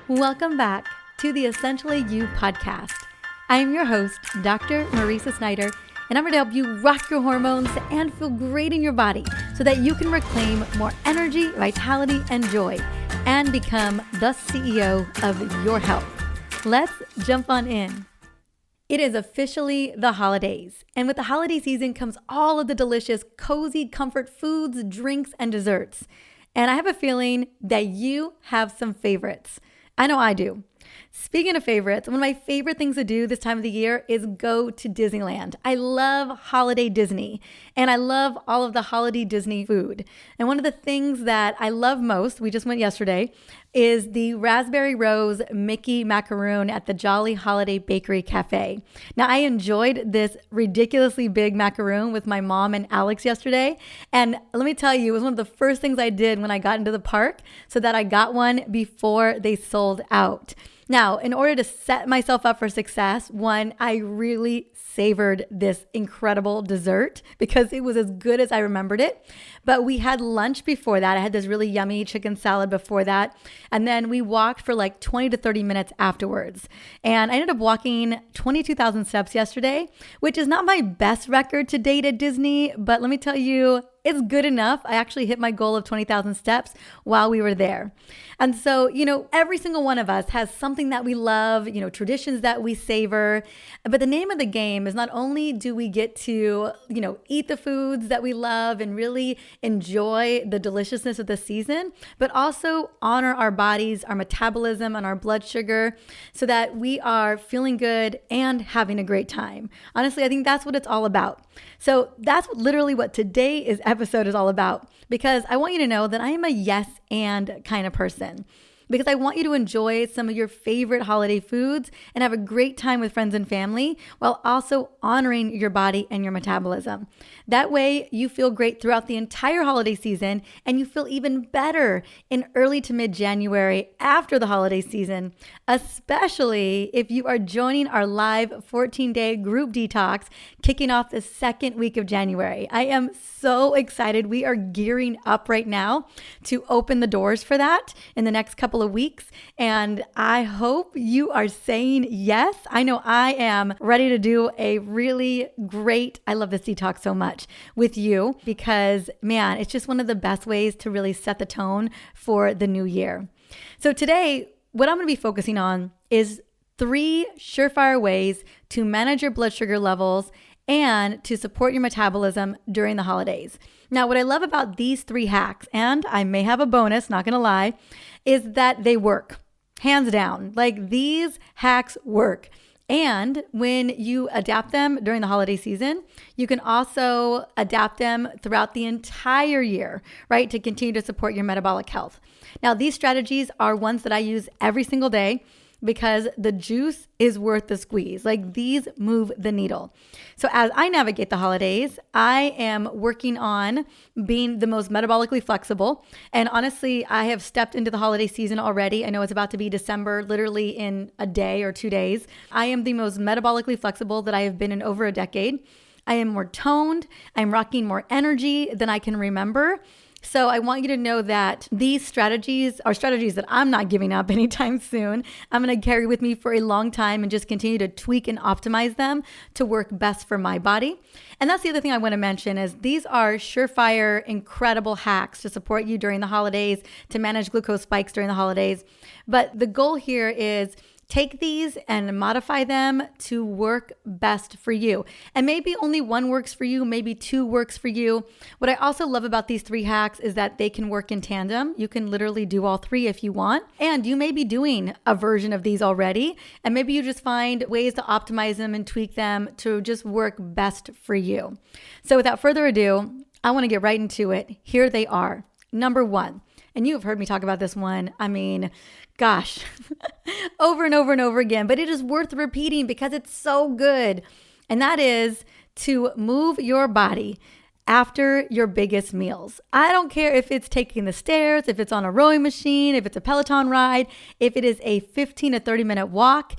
Welcome back to the Essentially You podcast. I am your host, Dr. Marisa Snyder, and I'm here to help you rock your hormones and feel great in your body so that you can reclaim more energy, vitality, and joy and become the CEO of your health. Let's jump on in. It is officially the holidays, and with the holiday season comes all of the delicious, cozy comfort foods, drinks, and desserts. And I have a feeling that you have some favorites. I know I do. Speaking of favorites, one of my favorite things to do this time of the year is go to Disneyland. I love holiday Disney, and I love all of the holiday Disney food. And one of the things that I love most, we just went yesterday, is the Raspberry Rose Mickey macaroon at the Jolly Holiday Bakery Cafe. Now, I enjoyed this ridiculously big macaroon with my mom and Alex yesterday. And let me tell you, it was one of the first things I did when I got into the park so that I got one before they sold out. Now, in order to set myself up for success, one, I really savored this incredible dessert because it was as good as I remembered it. But we had lunch before that. I had this really yummy chicken salad before that. And then we walked for like 20 to 30 minutes afterwards. And I ended up walking 22,000 steps yesterday, which is not my best record to date at Disney. But let me tell you, it's good enough. I actually hit my goal of 20,000 steps while we were there. And so, every single one of us has something that we love, traditions that we savor. But the name of the game is not only do we get to, eat the foods that we love and really enjoy the deliciousness of the season, but also honor our bodies, our metabolism, and our blood sugar so that we are feeling good and having a great time. Honestly, I think that's what it's all about. So that's literally what today's episode is all about, because I want you to know that I am a yes and kind of person. Because I want you to enjoy some of your favorite holiday foods and have a great time with friends and family while also honoring your body and your metabolism. That way you feel great throughout the entire holiday season, and you feel even better in early to mid-January after the holiday season, especially if you are joining our live 14-day group detox kicking off the second week of January. I am so excited. We are gearing up right now to open the doors for that in the next couple of weeks, and I hope you are saying yes. I know I am ready to do a really great, I love this detox so much, with you, because man, it's just one of the best ways to really set the tone for the new year. So today, what I'm going to be focusing on is 3 surefire ways to manage your blood sugar levels and to support your metabolism during the holidays. Now, what I love about these 3 hacks, and I may have a bonus, not gonna lie, is that they work. Hands down. Like, these hacks work. And when you adapt them during the holiday season, you can also adapt them throughout the entire year, right? To continue to support your metabolic health. Now, these strategies are ones that I use every single day because the juice is worth the squeeze. Like, these move the needle. So as I navigate the holidays, I am working on being the most metabolically flexible. And honestly, I have stepped into the holiday season already. I know it's about to be December, literally in a day or 2 days. I am the most metabolically flexible that I have been in over a decade. I am more toned. I'm rocking more energy than I can remember. So I want you to know that these strategies are strategies that I'm not giving up anytime soon. I'm going to carry with me for a long time and just continue to tweak and optimize them to work best for my body. And that's the other thing I want to mention is these are surefire, incredible hacks to support you during the holidays, to manage glucose spikes during the holidays. But the goal here is take these and modify them to work best for you. And maybe only one works for you, maybe 2 works for you. What I also love about these 3 hacks is that they can work in tandem. You can literally do all 3 if you want. And you may be doing a version of these already. And maybe you just find ways to optimize them and tweak them to just work best for you. So without further ado, I want to get right into it. Here they are. Number 1. And you have heard me talk about this one. I mean, gosh, over and over and over again, but it is worth repeating because it's so good. And that is to move your body after your biggest meals. I don't care if it's taking the stairs, if it's on a rowing machine, if it's a Peloton ride, if it is a 15 to 30 minute walk,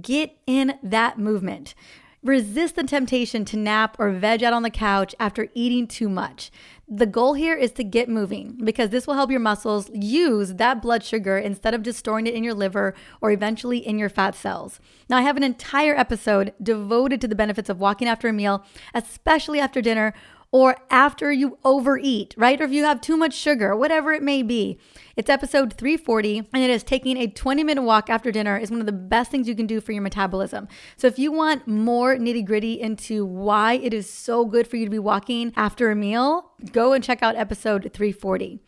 get in that movement. Resist the temptation to nap or veg out on the couch after eating too much. The goal here is to get moving because this will help your muscles use that blood sugar instead of just storing it in your liver or eventually in your fat cells. Now, I have an entire episode devoted to the benefits of walking after a meal, especially after dinner or after you overeat, right? Or if you have too much sugar, whatever it may be. It's episode 340, and it is taking a 20-minute walk after dinner is one of the best things you can do for your metabolism. So if you want more nitty-gritty into why it is so good for you to be walking after a meal, go and check out episode 340.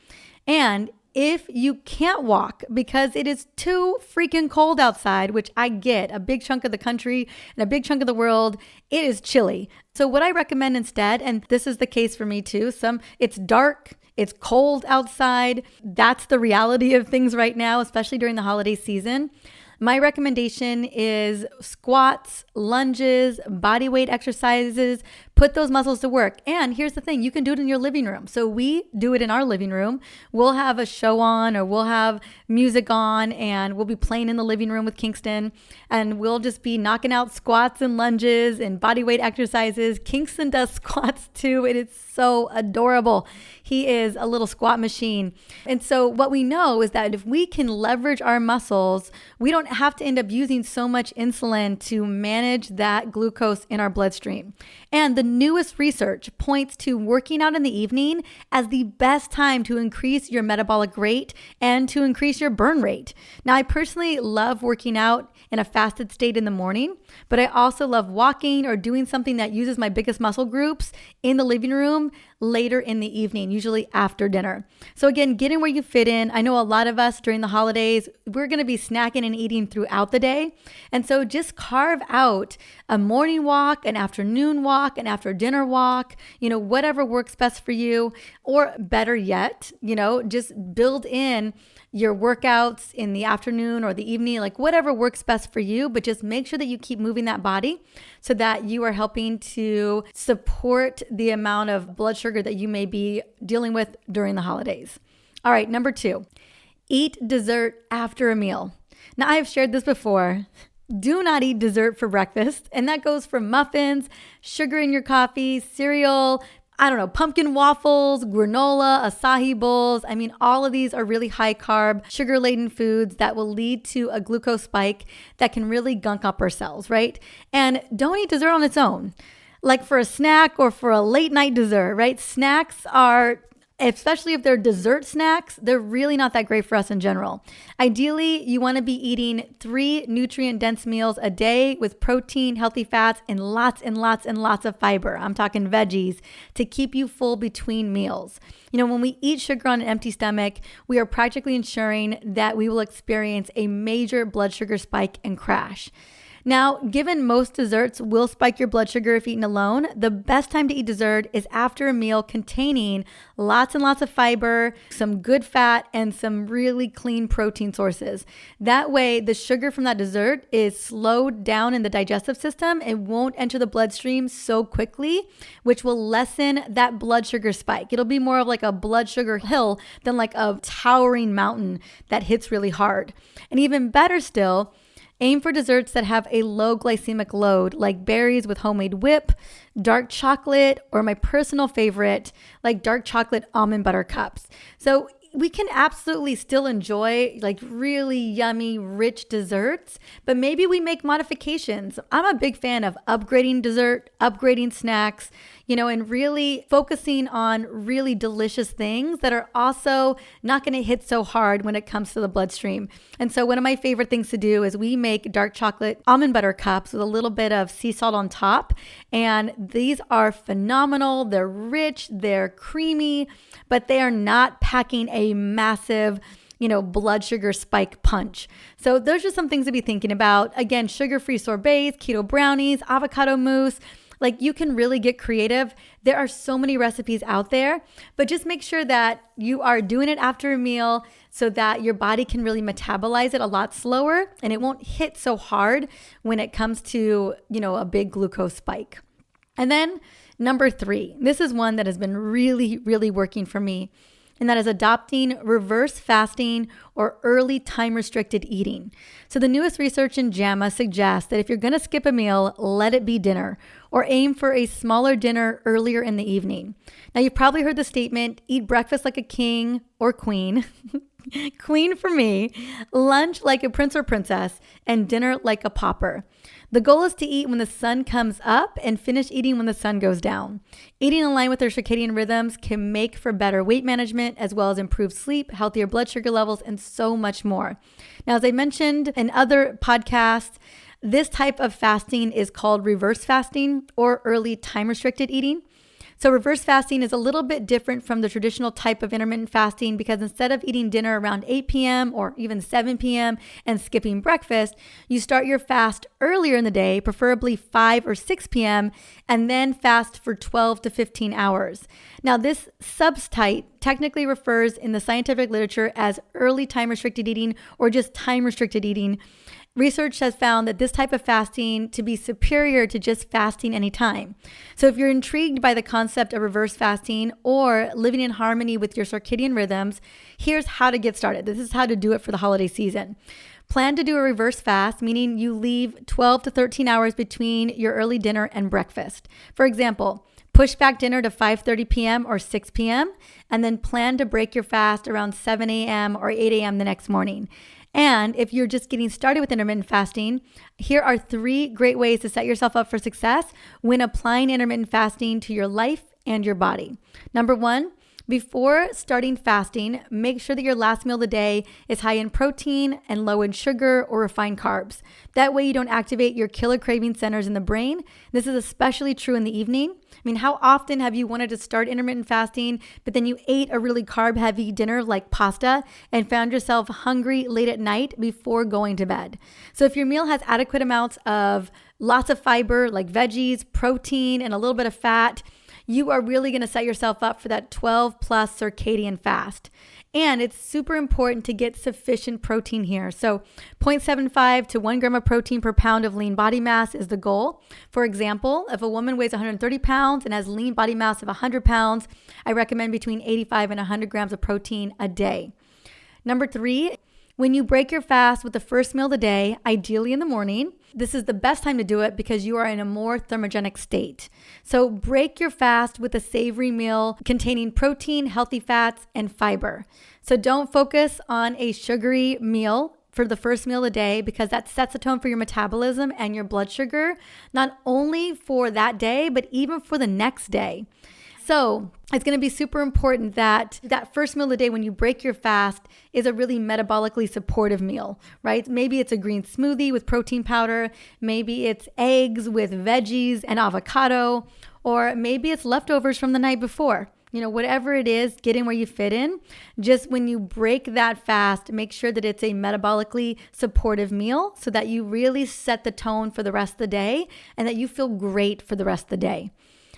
And if you can't walk because it is too freaking cold outside, which I get, a big chunk of the country and a big chunk of the world, it is chilly. So what I recommend instead, and this is the case for me too, it's dark, it's cold outside. That's the reality of things right now, especially during the holiday season. My recommendation is squats, lunges, body weight exercises, put those muscles to work. And here's the thing, you can do it in your living room. So we do it in our living room. We'll have a show on or we'll have music on and we'll be playing in the living room with Kingston and we'll just be knocking out squats and lunges and body weight exercises. Kingston does squats too. It is so adorable. He is a little squat machine. And so what we know is that if we can leverage our muscles, we don't have to end up using so much insulin to manage that glucose in our bloodstream. And the newest research points to working out in the evening as the best time to increase your metabolic rate and to increase your burn rate. Now, I personally love working out in a fasted state in the morning, but I also love walking or doing something that uses my biggest muscle groups in the living room later in the evening, usually after dinner. So again, getting where you fit in. I know a lot of us during the holidays, we're going to be snacking and eating throughout the day. And so just carve out a morning walk, an afternoon walk, an after dinner walk, whatever works best for you, or better yet, just build in your workouts in the afternoon or the evening, like whatever works best for you, but just make sure that you keep moving that body so that you are helping to support the amount of blood sugar that you may be dealing with during the holidays. All right, number 2, eat dessert after a meal. Now, I have shared this before. Do not eat dessert for breakfast, and that goes for muffins, sugar in your coffee, cereal, pumpkin waffles, granola, acai bowls. All of these are really high carb, sugar-laden foods that will lead to a glucose spike that can really gunk up our cells, right? And don't eat dessert on its own, like for a snack or for a late night dessert, right? Snacks are, especially if they're dessert snacks, they're really not that great for us in general. Ideally, you want to be eating 3 nutrient-dense meals a day with protein, healthy fats, and lots and lots and lots of fiber. I'm talking veggies to keep you full between meals. When we eat sugar on an empty stomach, we are practically ensuring that we will experience a major blood sugar spike and crash. Now, given most desserts will spike your blood sugar if eaten alone, the best time to eat dessert is after a meal containing lots and lots of fiber, some good fat, and some really clean protein sources. That way, the sugar from that dessert is slowed down in the digestive system. It won't enter the bloodstream so quickly, which will lessen that blood sugar spike. It'll be more of like a blood sugar hill than like a towering mountain that hits really hard. And even better still, aim for desserts that have a low glycemic load, like berries with homemade whip, dark chocolate, or my personal favorite, like dark chocolate almond butter cups. So we can absolutely still enjoy like really yummy, rich desserts, but maybe we make modifications. I'm a big fan of upgrading dessert, upgrading snacks, and really focusing on really delicious things that are also not going to hit so hard when it comes to the bloodstream. And so one of my favorite things to do is we make dark chocolate almond butter cups with a little bit of sea salt on top. And these are phenomenal. They're rich, they're creamy, but they are not packing a massive blood sugar spike punch. So those are some things to be thinking about. Again, sugar-free sorbets, keto brownies, avocado mousse. Like you can really get creative. There are so many recipes out there, but just make sure that you are doing it after a meal so that your body can really metabolize it a lot slower and it won't hit so hard when it comes to, a big glucose spike. And then number 3, this is one that has been really, really working for me. and that is adopting reverse fasting or early time-restricted eating. So the newest research in JAMA suggests that if you're going to skip a meal, let it be dinner, or aim for a smaller dinner earlier in the evening. Now, you've probably heard the statement, eat breakfast like a king or queen. Queen for me, lunch like a prince or princess, and dinner like a pauper. The goal is to eat when the sun comes up and finish eating when the sun goes down. Eating in line with their circadian rhythms can make for better weight management, as well as improved sleep, healthier blood sugar levels, and so much more. Now, as I mentioned in other podcasts, this type of fasting is called reverse fasting or early time-restricted eating. So reverse fasting is a little bit different from the traditional type of intermittent fasting because instead of eating dinner around 8 p.m. or even 7 p.m. and skipping breakfast, you start your fast earlier in the day, preferably 5 or 6 p.m., and then fast for 12 to 15 hours. Now, this subtype technically refers in the scientific literature as early time-restricted eating or just time-restricted eating. Research has found that this type of fasting to be superior to just fasting anytime. So if you're intrigued by the concept of reverse fasting or living in harmony with your circadian rhythms, here's how to get started. This is how to do it for the holiday season. Plan to do a reverse fast, meaning you leave 12 to 13 hours between your early dinner and breakfast. For example, push back dinner to 5:30 p.m. or 6 p.m., and then plan to break your fast around 7 a.m. or 8 a.m. the next morning. And if you're just getting started with intermittent fasting, here are 3 great ways to set yourself up for success when applying intermittent fasting to your life and your body. Number 1, before starting fasting, make sure that your last meal of the day is high in protein and low in sugar or refined carbs. That way you don't activate your killer craving centers in the brain. This is especially true in the evening. I mean, how often have you wanted to start intermittent fasting, but then you ate a really carb-heavy dinner like pasta and found yourself hungry late at night before going to bed? So if your meal has adequate amounts of lots of fiber like veggies, protein, and a little bit of fat, you are really going to set yourself up for that 12 plus circadian fast. And it's super important to get sufficient protein here. So 0.75 to 1 gram of protein per pound of lean body mass is the goal. For example, if a woman weighs 130 pounds and has lean body mass of 100 pounds, I recommend between 85 and 100 grams of protein a day. Number 3, when you break your fast with the first meal of the day, ideally in the morning, this is the best time to do it because you are in a more thermogenic state. So break your fast with a savory meal containing protein, healthy fats, and fiber. So don't focus on a sugary meal for the first meal of the day because that sets the tone for your metabolism and your blood sugar, not only for that day, but even for the next day. So it's going to be super important that that first meal of the day when you break your fast is a really metabolically supportive meal, right? Maybe it's a green smoothie with protein powder. Maybe it's eggs with veggies and avocado, or maybe it's leftovers from the night before. Whatever it is, get in where you fit in. Just when you break that fast, make sure that it's a metabolically supportive meal so that you really set the tone for the rest of the day and that you feel great for the rest of the day.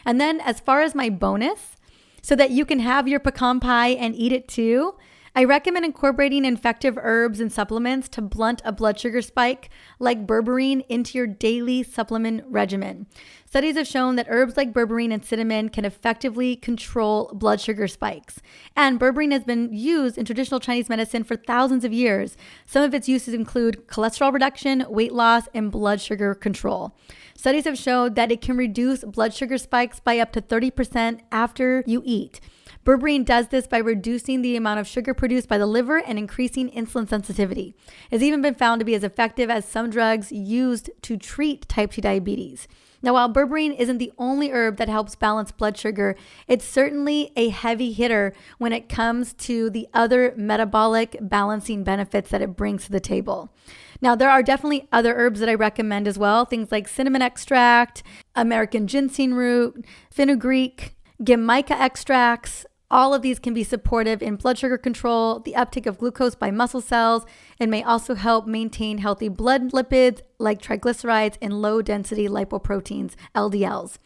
And then as far as my bonus, so that you can have your pecan pie and eat it too, I recommend incorporating effective herbs and supplements to blunt a blood sugar spike like berberine into your daily supplement regimen. Studies have shown that herbs like berberine and cinnamon can effectively control blood sugar spikes. And berberine has been used in traditional Chinese medicine for thousands of years. Some of its uses include cholesterol reduction, weight loss, and blood sugar control. Studies have shown that it can reduce blood sugar spikes by up to 30% after you eat. Berberine does this by reducing the amount of sugar produced by the liver and increasing insulin sensitivity. It's even been found to be as effective as some drugs used to treat type 2 diabetes. Now, while berberine isn't the only herb that helps balance blood sugar, it's certainly a heavy hitter when it comes to the other metabolic balancing benefits that it brings to the table. Now, there are definitely other herbs that I recommend as well, things like cinnamon extract, American ginseng root, fenugreek, Jamaica extracts. All of these can be supportive in blood sugar control, the uptake of glucose by muscle cells, and may also help maintain healthy blood lipids like triglycerides and low-density lipoproteins, LDLs.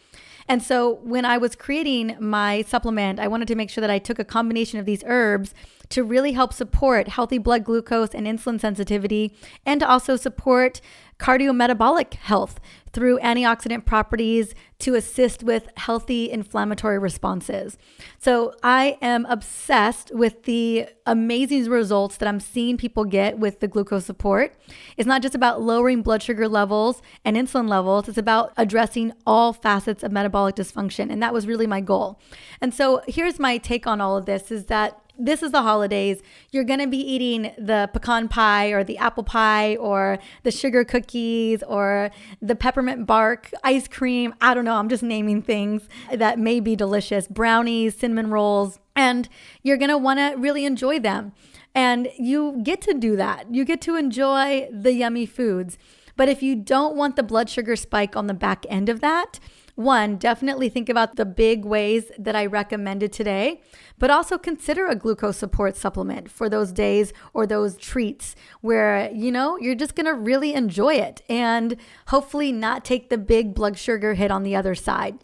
And so when I was creating my supplement, I wanted to make sure that I took a combination of these herbs to really help support healthy blood glucose and insulin sensitivity, and to also support cardiometabolic health through antioxidant properties to assist with healthy inflammatory responses. So I am obsessed with the amazing results that I'm seeing people get with the glucose support. It's not just about lowering blood sugar levels and insulin levels, it's about addressing all facets of metabolic dysfunction. And that was really my goal. And so here's my take on all of this is that this is the holidays. You're going to be eating the pecan pie or the apple pie or the sugar cookies or the peppermint bark ice cream. I don't know. I'm just naming things that may be delicious. Brownies, cinnamon rolls, and you're going to want to really enjoy them. And you get to do that. You get to enjoy the yummy foods. But if you don't want the blood sugar spike on the back end of that, one, definitely think about the big ways that I recommended today, but also consider a glucose support supplement for those days or those treats where, you're just going to really enjoy it and hopefully not take the big blood sugar hit on the other side.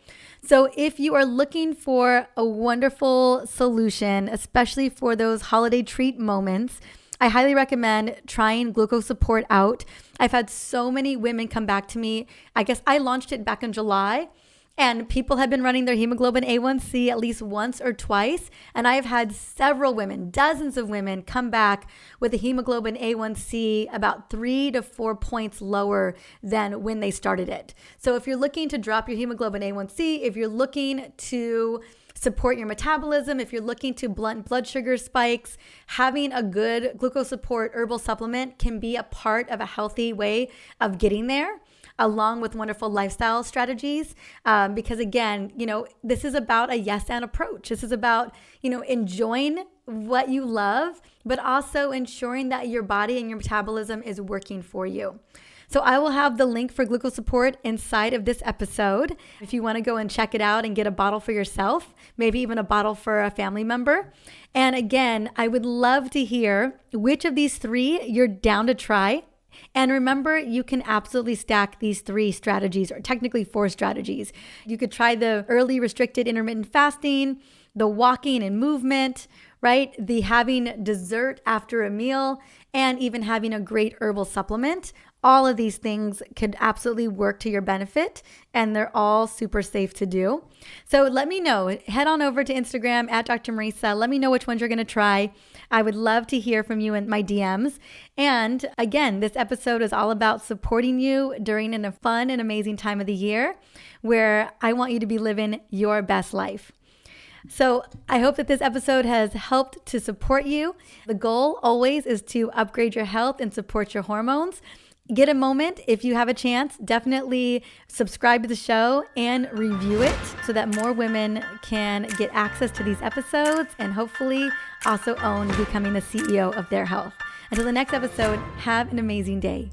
So if you are looking for a wonderful solution, especially for those holiday treat moments, I highly recommend trying glucose support out. I've had so many women come back to me. I guess I launched it back in July. And people have been running their hemoglobin A1C at least once or twice. And I've had several women, dozens of women come back with a hemoglobin A1C about 3 to 4 points lower than when they started it. So if you're looking to drop your hemoglobin A1C, if you're looking to support your metabolism, if you're looking to blunt blood sugar spikes, having a good glucose support herbal supplement can be a part of a healthy way of getting there, along with wonderful lifestyle strategies. Because again, this is about a yes and approach. This is about, enjoying what you love, but also ensuring that your body and your metabolism is working for you. So I will have the link for glucose support inside of this episode. If you want to go and check it out and get a bottle for yourself, maybe even a bottle for a family member. And again, I would love to hear which of these 3 you're down to try. And remember, you can absolutely stack these 3 strategies, or technically 4 strategies. You could try the early restricted intermittent fasting, the walking and movement, right? The having dessert after a meal, and even having a great herbal supplement. All of these things could absolutely work to your benefit, and they're all super safe to do. So let me know. Head on over to Instagram at Dr. Marisa. Let me know which ones you're going to try. I would love to hear from you in my DMs. And again, this episode is all about supporting you during a fun and amazing time of the year where I want you to be living your best life. So I hope that this episode has helped to support you. The goal always is to upgrade your health and support your hormones. Get a moment, if you have a chance, definitely subscribe to the show and review it so that more women can get access to these episodes and hopefully also own becoming the CEO of their health. Until the next episode, have an amazing day.